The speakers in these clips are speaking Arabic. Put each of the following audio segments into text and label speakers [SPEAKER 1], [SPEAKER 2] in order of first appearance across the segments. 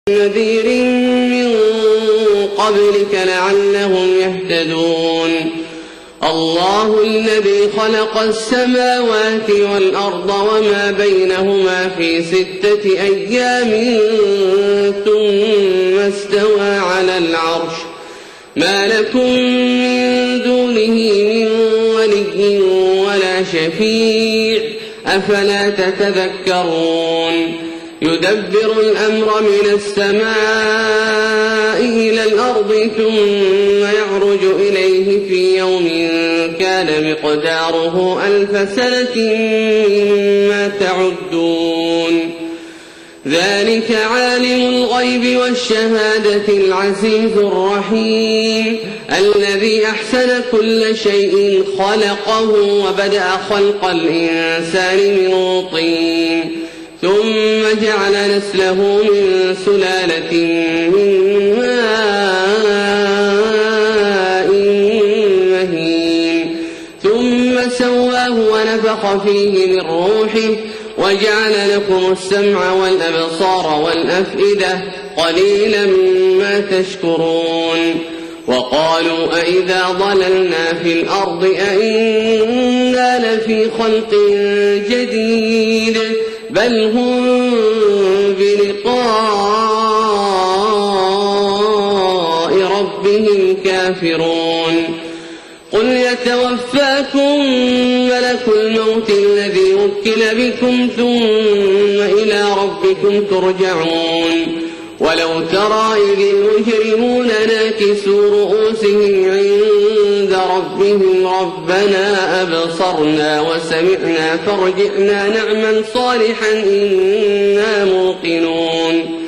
[SPEAKER 1] نذير من قبلك لعلهم يهتدون الله الذي خلق السماوات والأرض وما بينهما في 6 أيام ثم استوى على العرش ما لكم من دونه من ولي ولا شفيع أفلا تتذكرون يدبر الأمر من السماء إلى الأرض ثم يعرج إليه في يوم كان مقداره 1000 سنة مما تعدون ذلك عالم الغيب والشهادة العزيز الرحيم الذي أحسن كل شيء خلقه وبدأ خلق الإنسان من طين ثم جعل نسله من سلالة من ماء مهين ثم سواه ونفخ فيه من روحه وجعل لكم السمع والأبصار والأفئدة قليلا ما تشكرون وقالوا أئذا ضللنا في الأرض أئنا لفي خلق جديد بل هم بلقاء ربهم كافرون قل يتوفاكم ملك الموت الذي وكل بكم ثم إلى ربكم ترجعون ولو ترى إذ المجرمون ناكسوا رؤوسهم عند ربهم ربنا أبصرنا وسمعنا فارجعنا نعمل صالحا إنا موقنون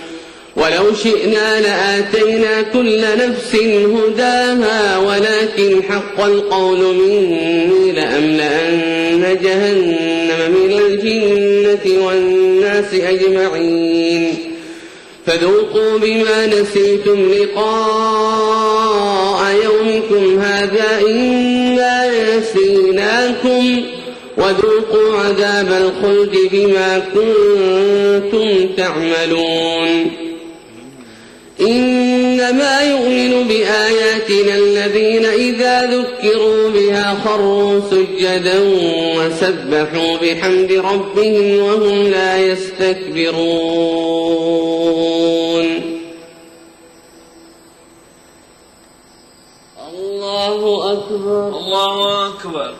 [SPEAKER 1] ولو شئنا لآتينا كل نفس هداها ولكن حق القول مني لأملأن جهنم من الجنة والناس أجمعين فذوقوا بما نسيتم لقاء يومكم هذا إنا نسيناكم وذوقوا عذاب الخلد بما كنتم تعملون إنما يؤمن بآياتنا الذين إذا ذكروا بها خروا سجدا وسبحوا بحمد ربهم وهم لا يستكبرون الله أكبر
[SPEAKER 2] الله أكبر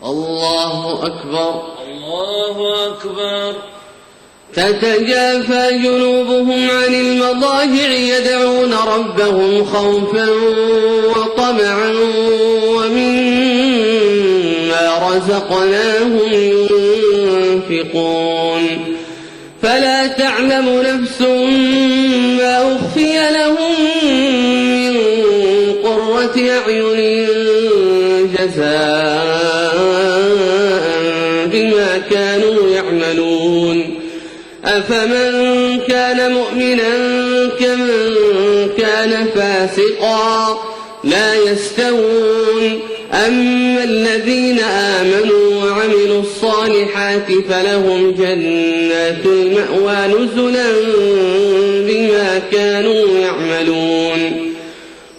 [SPEAKER 1] الله أكبر
[SPEAKER 2] الله أكبر
[SPEAKER 1] تتجافى جنوبهم عن المضاجع يدعون ربهم خوفا وطمعا ومما رزقناهم ينفقون فلا تعلم نفس ما أخفي لهم من قرة أعين جزاء بما كانوا يعملون أفمن كان مؤمنا كمن كان فاسقا لا يستوون أما الذين آمنوا وعملوا الصالحات فلهم جنات المأوى نزلا بما كانوا يعملون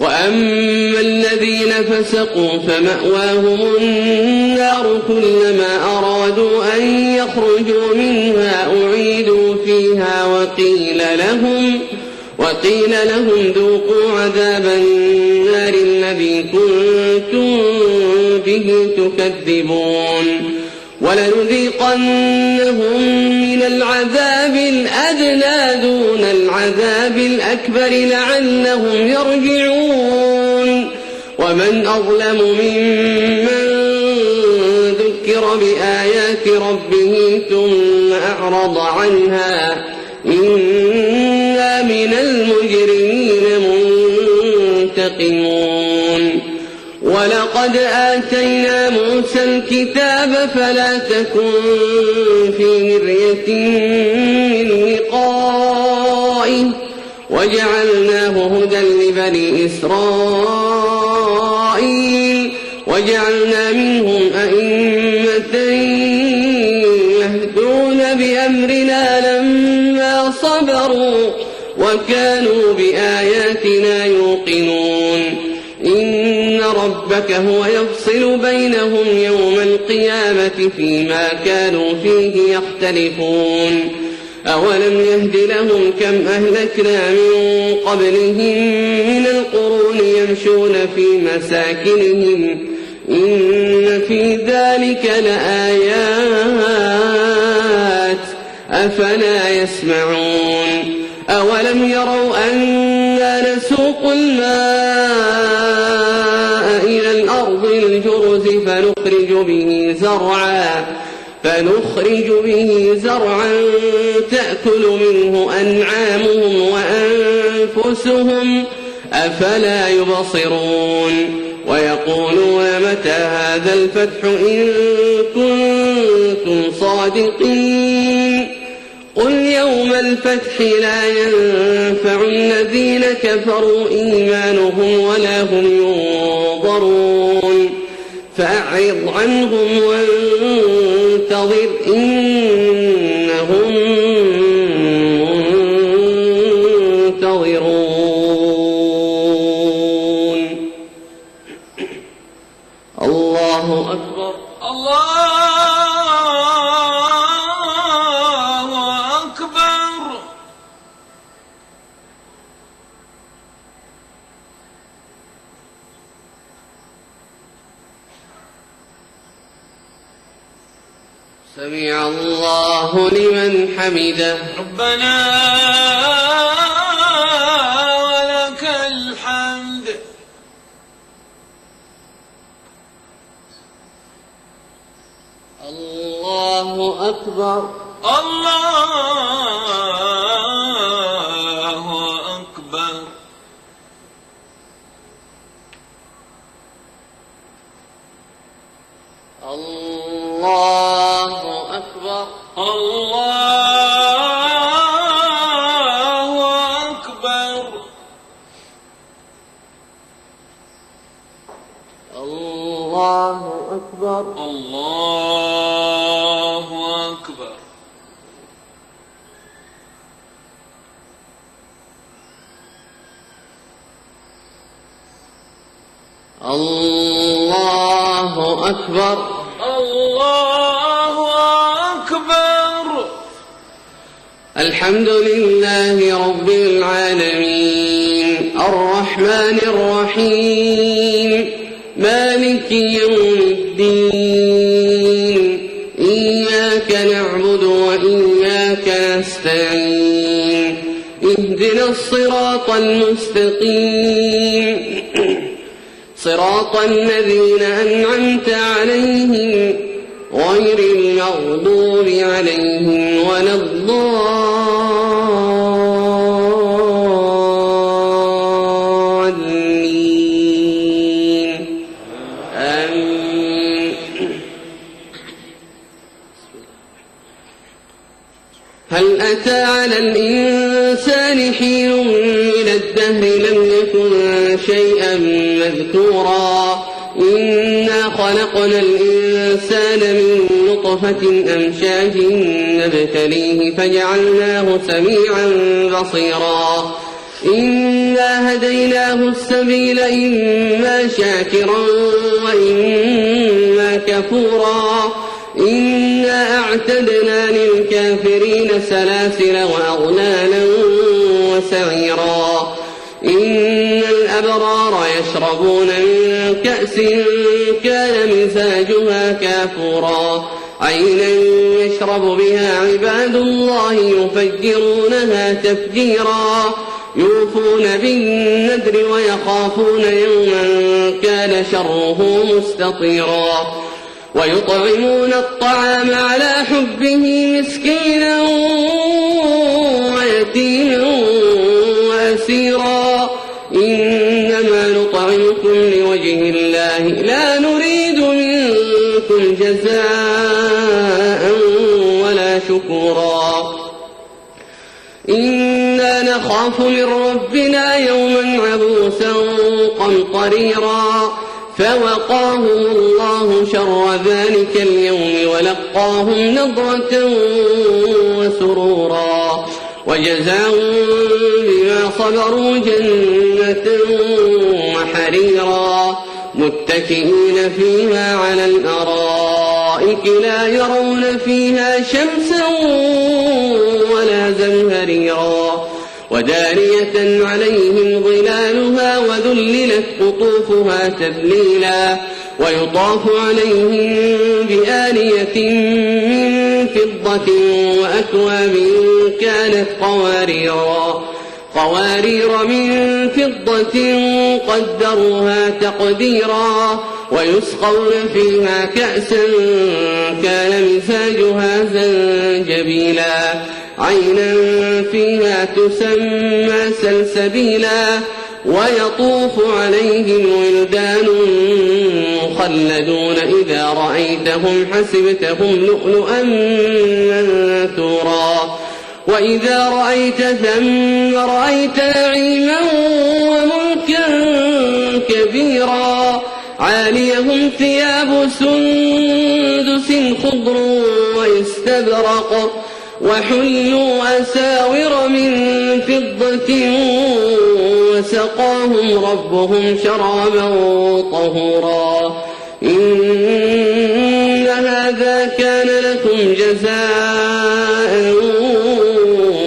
[SPEAKER 1] وأما الذين فسقوا فمأواهم النار كلما أرادوا أن يخرجوا منها أعيدوا فيها وقيل لهم ذوقوا عذاب النار الذي كنتم به تكذبون ولنذيقنهم من العذاب الأدنى دون العذاب الأكبر لعلهم يرجعون ومن أظلم ممن ذكر بآيات ربه ثم أعرض عنها إنا من المجرمين منتقمون ولقد آتينا موسى الكتاب فلا تكن في مرية من لقائه وجعلناه هدى لبني إسرائيل وجعلنا منهم أئمة يهدون بأمرنا لما صبروا وكانوا بآياتنا يوقنون إن ربك هو يفصل بينهم يوم القيامة فيما كانوا فيه يختلفون أولم يهد لهم كم أهلكنا من قبلهم من القرون يمشون في مساكنهم إن في ذلك لآيات أفلا يسمعون أولم يروا أنا نسوق الماء إلى الأرض الجرز فنخرج به زرعا تأكل منه أنعامهم وأنفسهم أفلا يبصرون ويقولون متى هذا الفتح إن كنتم صادقين قل يوم الفتح لا ينفع الذين كفروا إيمانهم ولا هم ينظرون فأعرض عنهم وانتظر إنهم منتظرون الله أكبر
[SPEAKER 2] الله أكبر
[SPEAKER 1] سمع الله لمن حمده
[SPEAKER 2] ربنا ولك الحمد
[SPEAKER 1] الله أكبر
[SPEAKER 2] الله أكبر
[SPEAKER 1] الله أكبر
[SPEAKER 2] الله أكبر
[SPEAKER 1] الله أكبر
[SPEAKER 2] الله أكبر
[SPEAKER 1] الله أكبر
[SPEAKER 2] الله أكبر
[SPEAKER 1] الحمد لله رب العالمين الرحمن الرحيم مالك يوم الدين إياك نعبد وإياك نستعين اهدنا الصراط المستقيم صراط الذين أنعمت عليهم غير المغضوب عليهم ولا الضالين آمين هل أتى على الإنسان حين من الدهر لم يكن شيئا مذكورا إنا خلقنا الإنسان من نطفة أمشاج نبتليه فجعلناه سميعا بصيرا إنا هديناه السبيل إما شاكرا وإما كفورا إنا أعتدنا للكافرين سلاسل وأغلالا وسعيرا إن الأبرار يشربون من كأس كان مزاجها كافورا عينا يشرب بها عباد الله يفجرونها تفجيرا يوفون بالنذر ويخافون يوما كان شره مستطيرا ويطعمون الطعام على حبه مسكينا ويتيما وأسيرا إنما نطعمكم لوجه الله لا نريد منكم جزاء ولا شكورا إن إنا نخاف من ربنا يوما عبوسا قمطريرا فوقاهم الله شر ذلك اليوم ولقاهم نضرة وسرورا وجزاهم بما صبروا جنة وحريرا متكئين فيها على الأرائك لا يرون فيها شمسا ولا زمهريرا ودانية عليهم ظلالها وذللت قطوفها تذليلا ويطاف عليهم بآنية من فضة وأكواب كانت قوارير من فضة قدروها تقديرا ويسقون فيها كأسا كان مزاجها زنجبيلا عينا فيها تسمى سلسبيلا ويطوف عليهم ولدان مخلدون إذا رأيتهم حسبتهم لؤلؤا منثورا وإذا رأيت ثم رأيت نعيما وملكا كبيرا عاليهم ثياب سندس خضر واستبرق وحلوا أساور من فضة وسقاهم ربهم شرابا طهورا إن هذا كان لكم جزاء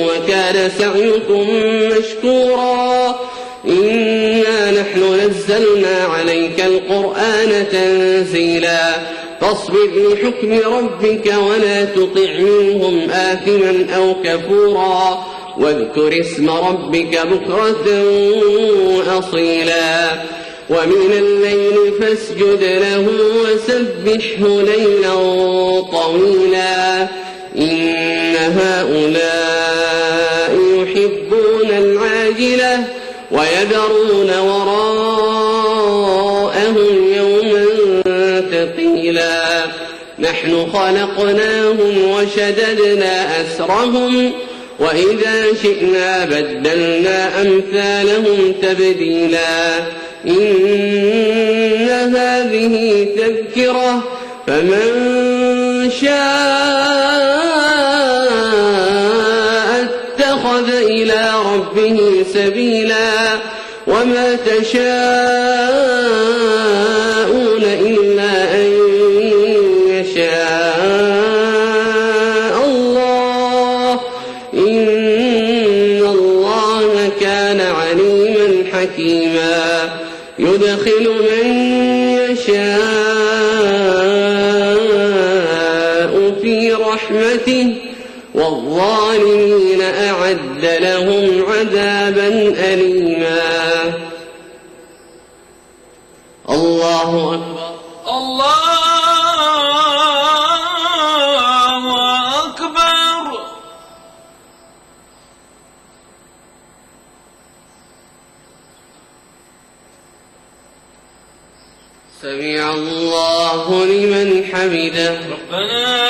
[SPEAKER 1] وكان سعيكم مشكورا إنا نحن نزلنا عليك القرآن تنزيلا فاصبر لحكم ربك ولا تطع منهم آثما أو كفورا واذكر اسم ربك بكرة وأصيلا ومن الليل فاسجد له وسبحه ليلا طويلا إن هؤلاء يحبون العاجلة ويذرون وراءهم يوما ثقيلا نحن خلقناهم وشددنا أسرهم وإذا شئنا بدلنا أمثالهم تبديلا إن هذه تذكرة فمن شاء اتخذ إلى ربه سبيلا وما تشاءون إلا أن يشاء الله إن الله كان عليما حكيما يدخل من يشاء في رحمته والظالمين أعد لهم عذابا أليما الله أكبر
[SPEAKER 2] الله أكبر
[SPEAKER 1] سمع الله لمن حمده
[SPEAKER 2] ربنا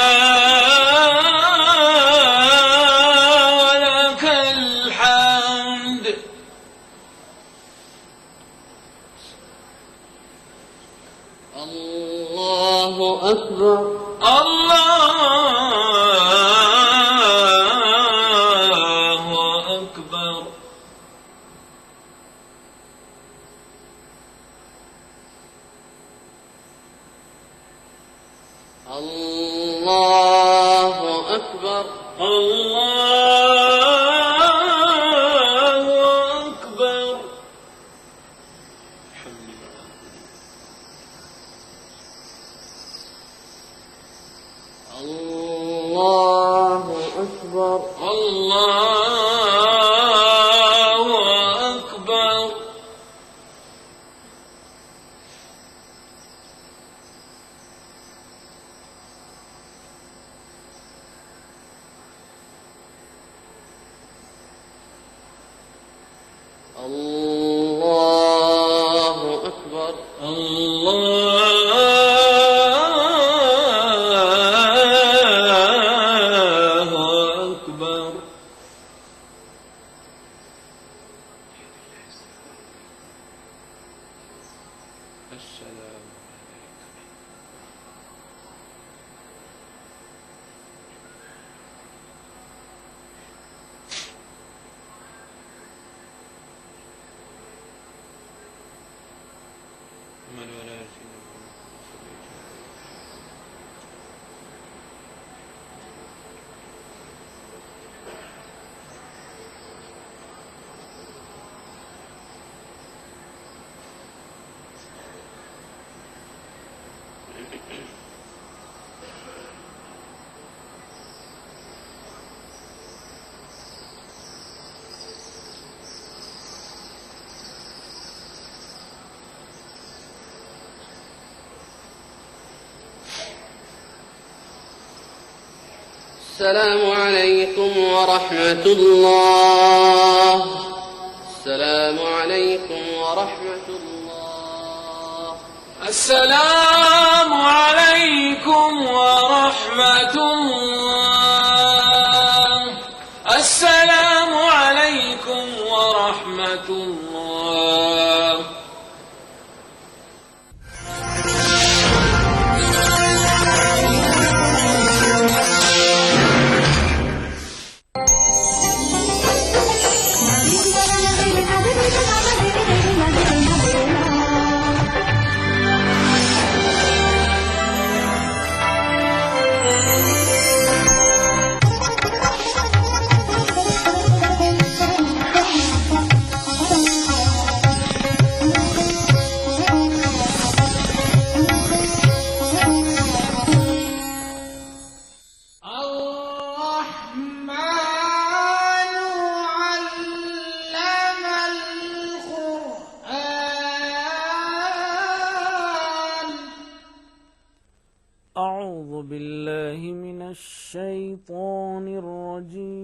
[SPEAKER 2] ولك الحمد
[SPEAKER 1] الله أكبر
[SPEAKER 2] الله أكبر
[SPEAKER 1] الله أكبر
[SPEAKER 2] الله أكبر
[SPEAKER 1] الله أكبر
[SPEAKER 2] الله أكبر
[SPEAKER 1] الله أكبر
[SPEAKER 2] الله أكبر
[SPEAKER 1] السلام محمد وعلى آل سيدنا السلام عليكم ورحمة الله. السلام عليكم ورحمة الله.
[SPEAKER 2] السلام عليكم ورحمة الله. السلام عليكم ورحمة الله.
[SPEAKER 3] أعوذ بالله من الشيطان الرجيم.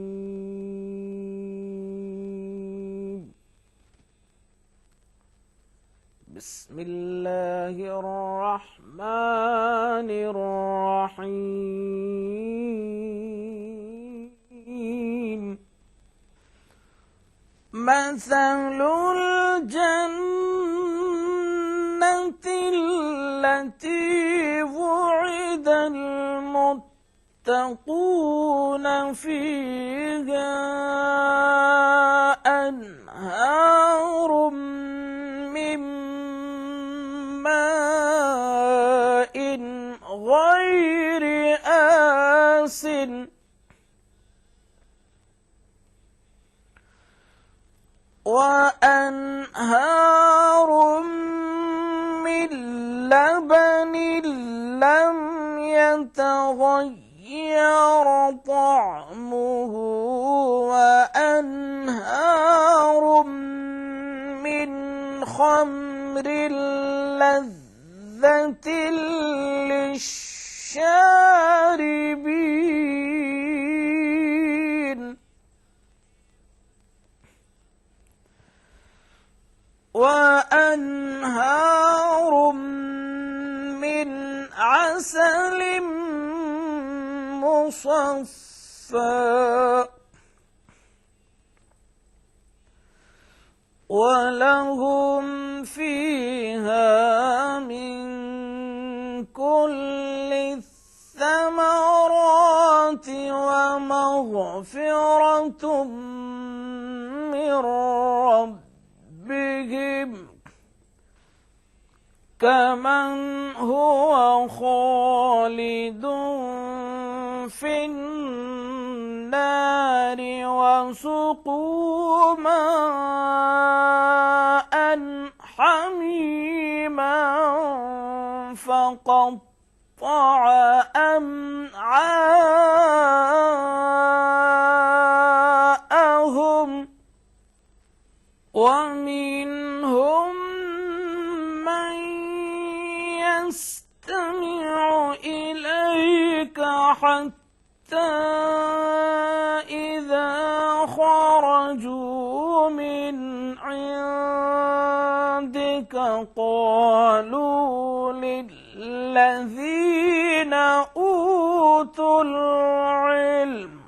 [SPEAKER 3] بسم الله الرحمن الرحيم. مثل الجنة التي وعد المتقون فيها أنهار من ماء غير آسن وأنهار من لبن لم يتغير طعمه وأنهار من خمر لذة للشاربين وأنهار من عسل مصفى ولهم فيها من كل الثمرات ومغفرة من ربهم كمن هو خالد في النار وسقوا ماء حميما فقطع أمعاءهم ومنهم من يستمع إليك حتى إذا خرجوا من عندك قالوا للذين أوتوا العلم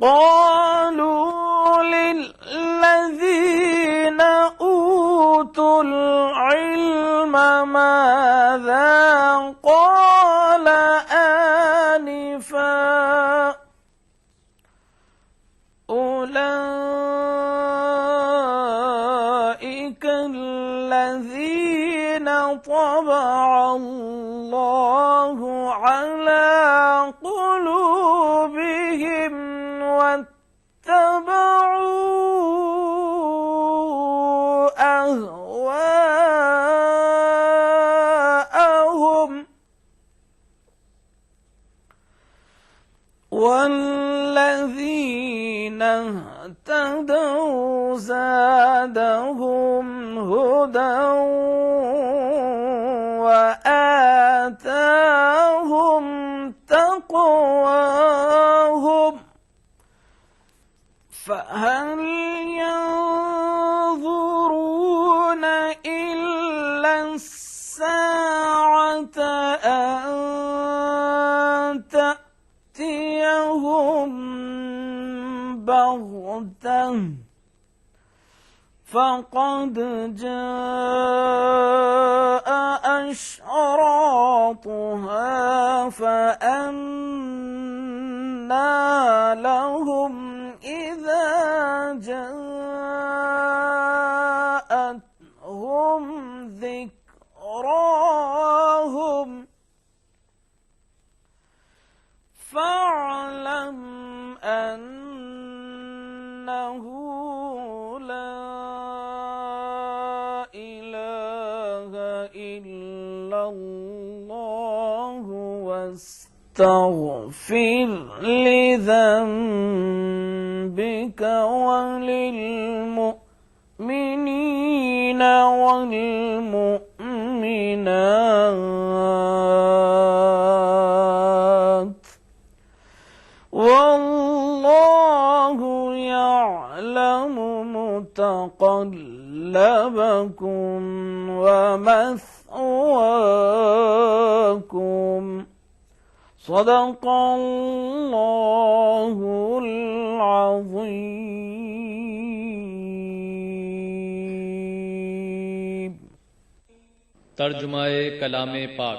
[SPEAKER 3] قالوا للذين أوتوا أولئك الذين طبع الله على قلوبهم واتبعوا أهواءهم والذين اهتدوا زادهم هدى وآتاهم تقواهم فهل ينظرون إلا الساعة أن تأتيهم بغتة فقد جاء أشراطها فأنى لهم إذا جاءتهم ذكراهم فاعلم أنه لا إله إلا الله واستغفر لذنبك وللمؤمنين والمؤمنات والله يعلم متقلبكم ومثواكم صدق الله العظيم
[SPEAKER 4] तर्जुमाए कलामे पाक।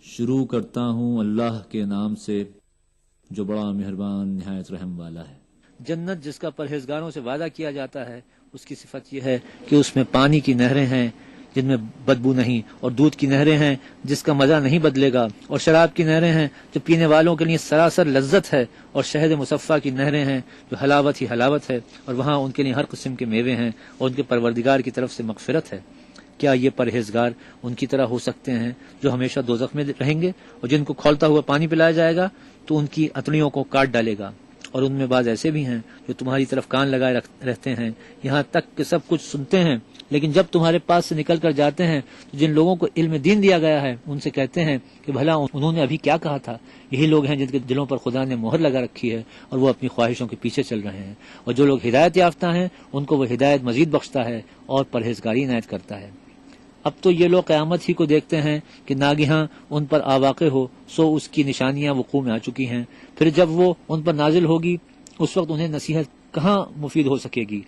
[SPEAKER 5] शुरू करता हूँ अल्लाह के नाम से जो बड़ा मेहरबान निहायत रहम वाला है।
[SPEAKER 6] जन्नत जिसका परहेजगारों से वादा किया जाता है उसकी सिफत यह है कि उसमें पानी की नहरें हैं जिनमें बदबू नहीं, और दूध की नहरें हैं जिसका मजा नहीं बदलेगा, और शराब की नहरें हैं जो पीने वालों के लिए सरासर लज्जत है, और शहद मुसफ़ा की नहरें हैं जो हलावत ही हलावत है, और वहाँ उनके लिए हर किस्म के मेवे हैं और उनके परवरदिगार की तरफ से मग़फ़िरत है। क्या ये परहेजगार उनकी तरह हो सकते हैं जो हमेशा दोज़ख में रहेंगे और जिनको खौलता हुआ पानी पिलाया जाएगा तो उनकी अतड़ियों को काट डालेगा? और उनमें बाज़ ऐसे भी हैं जो तुम्हारी तरफ कान लगाए रहते हैं, यहाँ तक कि सब कुछ सुनते हैं, लेकिन जब तुम्हारे पास से निकल कर जाते हैं तो जिन लोगों को इल्म दीन दिया गया है उनसे कहते हैं कि भला उन्होंने अभी क्या कहा था। यही लोग हैं जिनके दिलों पर खुदा ने मोहर लगा रखी है और वो अपनी ख्वाहिशों के पीछे चल रहे हैं। और जो लोग हिदायत याफ्ता हैं उनको वो हिदायत मजीद बख्शता है और परहेजगारी इनायत करता है। अब तो ये लोग क़यामत ही को देखते हैं कि नागिहां उन पर आवाक़े हो, सो उसकी निशानियां वक़ू में आ चुकी हैं। फिर जब वो उन पर नाजिल होगी उस वक्त उन्हें नसीहत कहाँ मुफीद हो सकेगी।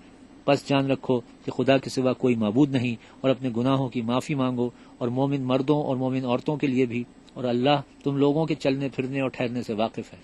[SPEAKER 6] बस जान रखो कि खुदा के सिवा कोई माबूद नहीं, और अपने गुनाहों की माफ़ी मांगो, और मोमिन मर्दों और मोमिन औरतों के लिए भी, और अल्लाह तुम लोगों के चलने फिरने और ठहरने से वाकिफ़ है।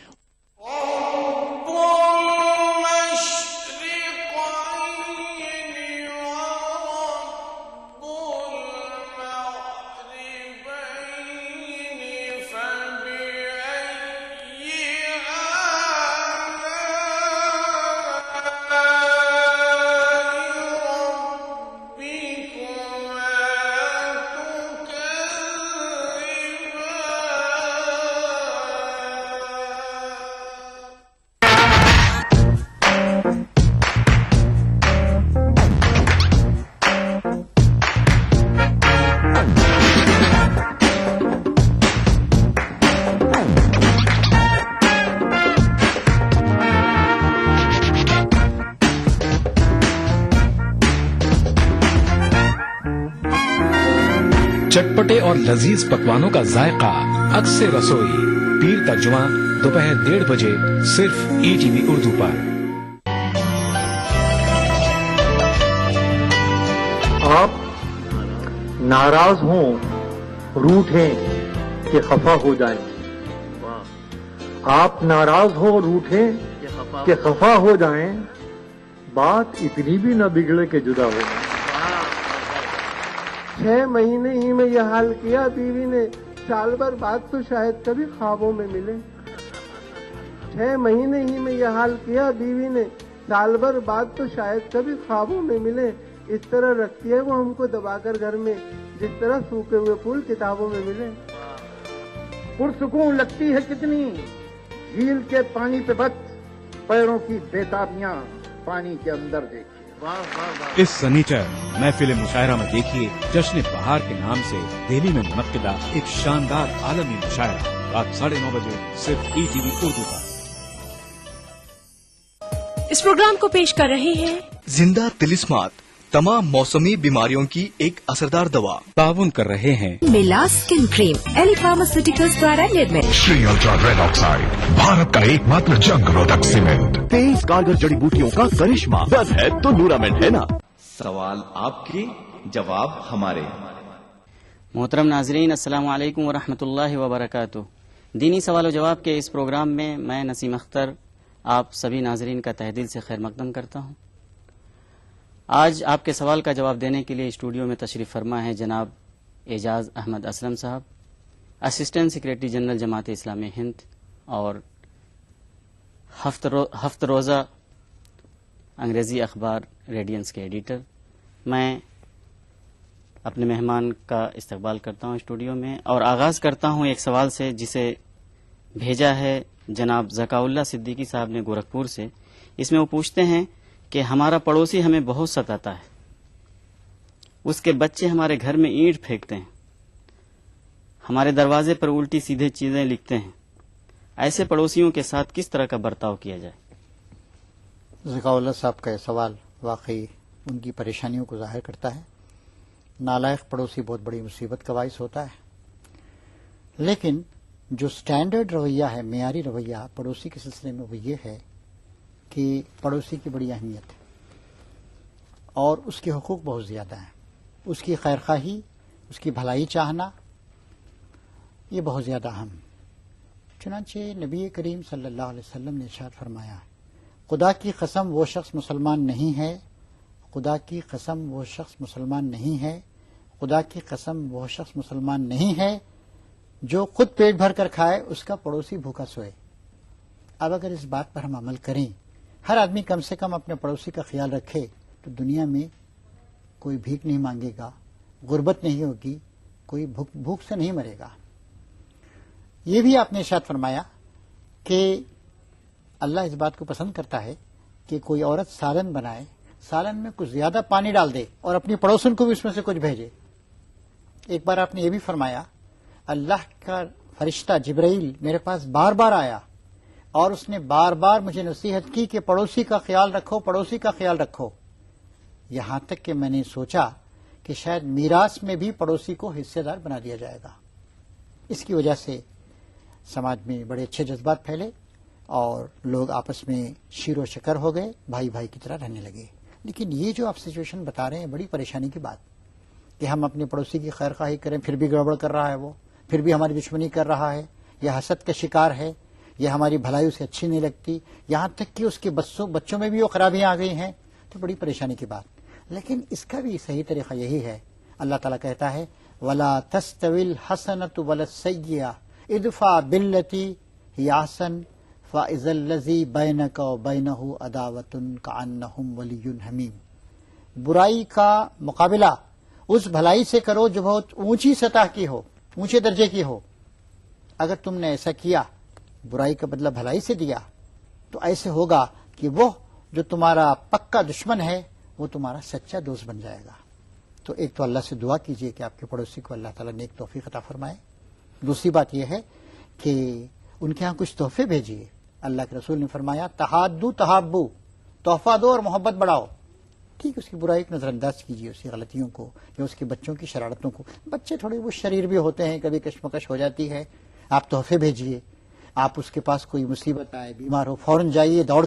[SPEAKER 7] चटपटे और लजीज पकवानों का जायका अक्से रसोई, पीर का जुमा दोपहर 1:30 बजे सिर्फ ETV उर्दू पर।
[SPEAKER 8] आप नाराज हों, रूठें कि खफा हो जाएं। आप नाराज हो, रूठें کہ خفا ہو جائیں، بات اتنی بھی نہ بگڑے کہ جدا ہو جائیں۔ 6 مہینے ہی میں یہ حال کیا بیوی نے، سال بھر بعد تو شاید کبھی خوابوں میں ملے۔ 6 مہینے ہی میں یہ حال کیا بیوی نے، سال بھر بعد تو شاید کبھی خوابوں میں ملے۔ اس طرح رکھتی ہے وہ ہم کو دبا کر گھر میں، جس طرح سوکھے ہوئے پھول کتابوں میں ملے۔ پرسکون لگتی ہے کتنی جھیل کے پانی پہ بت، پیروں کی بےتابیاں پانی کے اندر دیکھیے۔
[SPEAKER 7] اس سنیچر محفل مشاعرہ میں دیکھیے جشن بہار کے نام سے دہلی میں منعقدہ ایک شاندار عالمی مشاعرہ رات 9:30 بجے صرف ETV اردو پر۔
[SPEAKER 4] اس پروگرام کو پیش کر رہے ہیں
[SPEAKER 9] زندہ تلسمات، تمام موسمی بیماریوں کی ایک اثردار دوا۔
[SPEAKER 7] تعاون کر رہے ہیں
[SPEAKER 4] ملا اسکن کریم ایل فارماسیوٹیکلز دوارا نرمت۔
[SPEAKER 10] Shri ultra red oxide Bharat का एकमात्र जंग रोधक सीमेंट।
[SPEAKER 11] 23 कारगर जड़ी बूटियों का करिश्मा, बस है तो नूरामेंट है ना।
[SPEAKER 12] सवाल आपके, जवाब हमारे।
[SPEAKER 13] محترم ناظرین، السلام علیکم ورحمۃ اللہ وبرکاتہ۔ دینی سوال و جواب کے اس پروگرام میں میں نسیم اختر آپ سبھی ناظرین کا تہ دل سے خیر مقدم کرتا ہوں۔ آج آپ کے سوال کا جواب دینے کے لیے اسٹوڈیو میں تشریف فرما ہے جناب اعجاز احمد اسلم صاحب، اسسٹنٹ سیکریٹری جنرل جماعت اسلامی ہند اور ہفت روزہ انگریزی اخبار ریڈینس کے ایڈیٹر۔ میں اپنے مہمان کا استقبال کرتا ہوں اسٹوڈیو میں اور آغاز کرتا ہوں ایک سوال سے جسے بھیجا ہے جناب ذکاء اللہ صدیقی صاحب نے گورکھپور سے۔ اس میں وہ پوچھتے ہیں کہ ہمارا پڑوسی ہمیں بہت ستاتا ہے، اس کے بچے ہمارے گھر میں اینٹ پھینکتے ہیں، ہمارے دروازے پر الٹی سیدھے چیزیں لکھتے ہیں، ایسے پڑوسیوں کے ساتھ کس طرح کا برتاؤ کیا جائے؟
[SPEAKER 14] ذکاء اللہ صاحب کا یہ سوال واقعی ان کی پریشانیوں کو ظاہر کرتا ہے۔ نالائق پڑوسی بہت بڑی مصیبت کا باعث ہوتا ہے، لیکن جو سٹینڈرڈ رویہ ہے، معیاری رویہ پڑوسی کے سلسلے میں وہ یہ ہے کہ پڑوسی کی بڑی اہمیت ہے اور اس کے حقوق بہت زیادہ ہیں۔ اس کی خیرخواہی، اس کی بھلائی چاہنا یہ بہت زیادہ اہم۔ چنانچہ نبی کریم صلی اللہ علیہ وسلم نے ارشاد فرمایا، خدا کی قسم وہ شخص مسلمان نہیں ہے، خدا کی قسم وہ شخص مسلمان نہیں ہے، خدا کی قسم وہ شخص مسلمان نہیں ہے جو خود پیٹ بھر کر کھائے اس کا پڑوسی بھوکا سوئے۔ اب اگر اس بات پر ہم عمل کریں، ہر آدمی کم سے کم اپنے پڑوسی کا خیال رکھے، تو دنیا میں کوئی بھیک نہیں مانگے گا، غربت نہیں ہوگی، کوئی بھوک سے نہیں مرے گا۔ یہ بھی آپ نے ارشاد فرمایا کہ اللہ اس بات کو پسند کرتا ہے کہ کوئی عورت سالن بنائے، سالن میں کچھ زیادہ پانی ڈال دے اور اپنی پڑوسن کو بھی اس میں سے کچھ بھیجے۔ ایک بار آپ نے یہ بھی فرمایا، اللہ کا فرشتہ جبرائیل میرے پاس بار بار آیا اور اس نے بار بار مجھے نصیحت کی کہ پڑوسی کا خیال رکھو، پڑوسی کا خیال رکھو، یہاں تک کہ میں نے سوچا کہ شاید میراث میں بھی پڑوسی کو حصے دار بنا دیا جائے گا۔ اس کی وجہ سے سماج میں بڑے اچھے جذبات پھیلے اور لوگ آپس میں شیر و شکر ہو گئے، بھائی بھائی کی طرح رہنے لگے۔ لیکن یہ جو آپ سچویشن بتا رہے ہیں بڑی پریشانی کی بات کہ ہم اپنے پڑوسی کی خیر خواہی کریں پھر بھی گڑبڑ کر رہا ہے، وہ پھر بھی ہماری دشمنی کر رہا ہے، یا حسد کا شکار ہے، یا ہماری بھلائی اسے اچھی نہیں لگتی، یہاں تک کہ اس کے بچوں میں بھی وہ خرابیاں آ گئی ہیں، تو بڑی پریشانی کی بات۔ لیکن اس کا بھی صحیح طریقہ یہی ہے، اللہ تعالیٰ کہتا ہے وَلَا تَسْتَوِي الْحَسَنَةُ وَلَا السَّيِّئَةُ اِدْفَعْ بِالَّتِي هِيَ أَحْسَنُ فَإِذَا الَّذِي بَيْنَكَ وَبَيْنَهُ عَدَاوَةٌ كَأَنَّهُ وَلِيٌّ حَمِيمٌ۔ برائی کا مقابلہ اس بھلائی سے کرو جو بہت اونچی سطح کی ہو، اونچے درجے کی ہو۔ اگر تم نے ایسا کیا، برائی کا بدلہ بھلائی سے دیا، تو ایسے ہوگا کہ وہ جو تمہارا پکا دشمن ہے وہ تمہارا سچا دوست بن جائے گا۔ تو ایک تو اللہ سے دعا کیجئے کہ آپ کے پڑوسی کو اللہ تعالیٰ نیک توفیق عطا فرمائے۔ دوسری بات یہ ہے کہ ان کے ہاں کچھ تحفے بھیجیے۔ اللہ کے رسول نے فرمایا تحادو تحابو، تحفہ دو اور محبت بڑھاؤ۔ ٹھیک، اس کی برائی کو نظر انداز کیجیے، اس کی غلطیوں کو یا اس کے بچوں کی شرارتوں کو۔ بچے تھوڑے وہ شریر بھی ہوتے ہیں، کبھی کشمکش ہو جاتی ہے، آپ تحفے بھیجیے۔ آپ اس کے پاس کوئی مصیبت آئے، بیمار ہو، فوراً جائیے، دوڑ